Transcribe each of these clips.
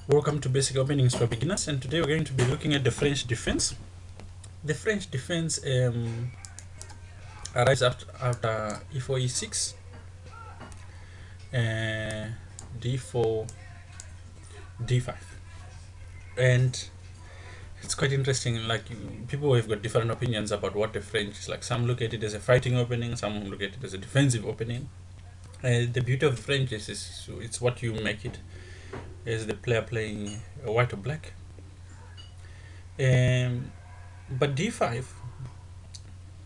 Welcome to Basic Openings for Beginners, and today we're going to be looking at the French defense. The French defense arrives after e4, e6, d4, d5, and it's quite interesting. Like people have got different opinions about what the French is like. Some look at it as a fighting opening, some look at it as a defensive opening. The beauty of the French is it's what you make it. As the player playing white or black. But d5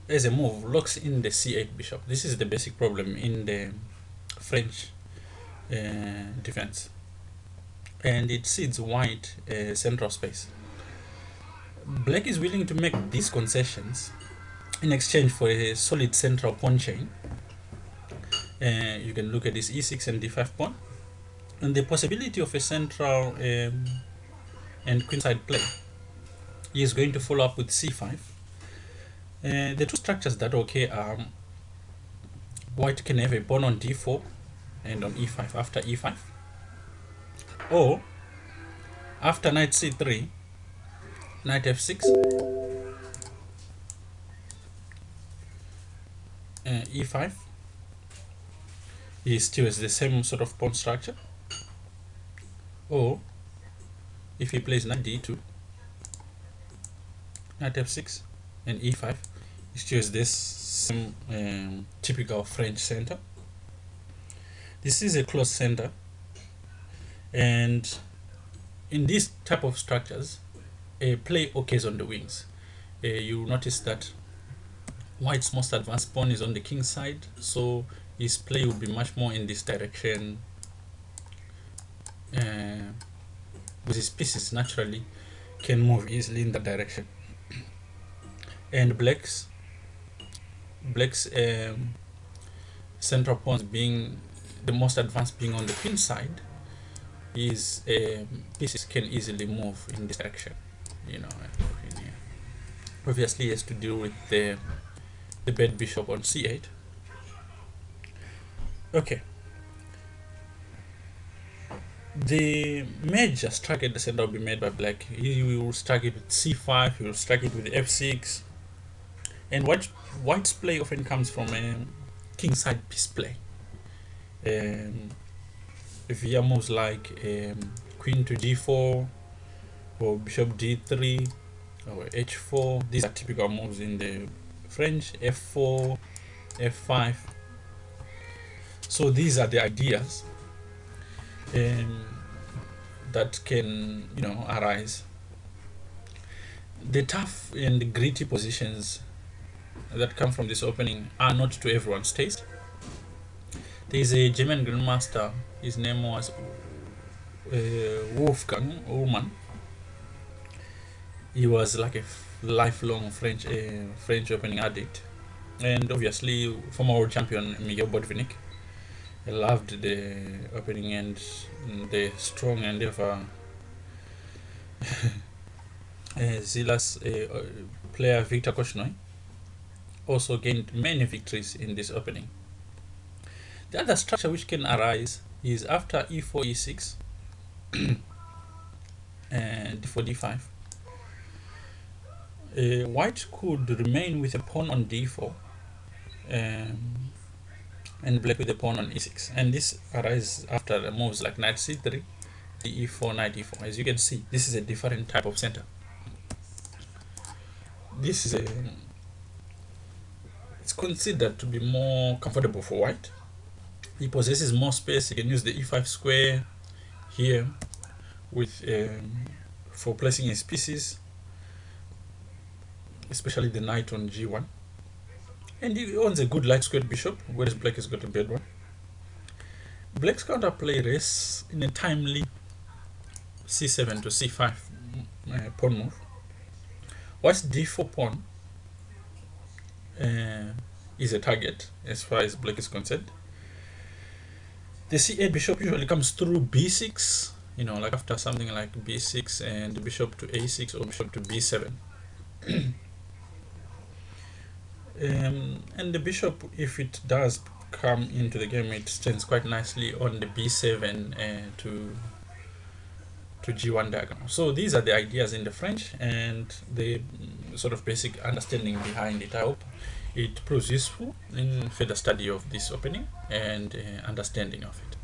as a move locks in the c8 bishop. This is the basic problem in the French defense, and it cedes white central space. Black is willing to make these concessions in exchange for a solid central pawn chain. You can look at this e6 and d5 pawn, and the possibility of a central and queenside play. He is going to follow up with c5. The two structures that okay are white can have a pawn on d4 and on e5 after e5, or after knight c3, knight f6, e5. He still has the same sort of pawn structure, or if he plays knight d2, knight f6, and e5, he still has this same typical French center. This is a closed center, and in these type of structures, play occurs on the wings. You notice that white's most advanced pawn is on the king's side, so his play will be much more in this direction, with his pieces naturally can move easily in that direction. And black's central pawns being the most advanced being on the queen side, his pieces can easily move in this direction. Obviously he has to deal with the bad bishop on c8. Okay, the major strike at the center will be made by black. He will strike it with c5, he will strike it with f6, and white's play often comes from a kingside piece play via moves like queen to d4 or bishop d3 or h4. These are typical moves in the French. f4, f5. So these are the ideas that can arise. The tough and gritty positions that come from this opening are not to everyone's taste. There is a German grandmaster, his name was Wolfgang Ullmann. He was like a lifelong French opening addict, and obviously former world champion Miguel Botvinnik. I loved the opening and the strong and ever zealous player Victor Korchnoi also gained many victories in this opening. The other structure which can arise is after e4, e6, and d4, d5. White could remain with a pawn on d4, and black with a pawn on e6, and this arises after moves like knight c3, e4, knight e4. As you can see, this is a different type of center. This is it's considered to be more comfortable for white. He possesses more space. He can use the e5 square here with for placing his pieces, especially the knight on g1. And he owns a good light squared bishop, whereas black has got a bad one. Black's counterplay rests in a timely c7 to c5 pawn move. White's d4 pawn is a target as far as black is concerned. The c8 bishop usually comes through b6, like after something like b6 and bishop to a6 or bishop to b7. And the bishop, if it does come into the game, it stands quite nicely on the b7 to to G1 diagonal. So these are the ideas in the French and the sort of basic understanding behind it. I hope it proves useful in further study of this opening and understanding of it.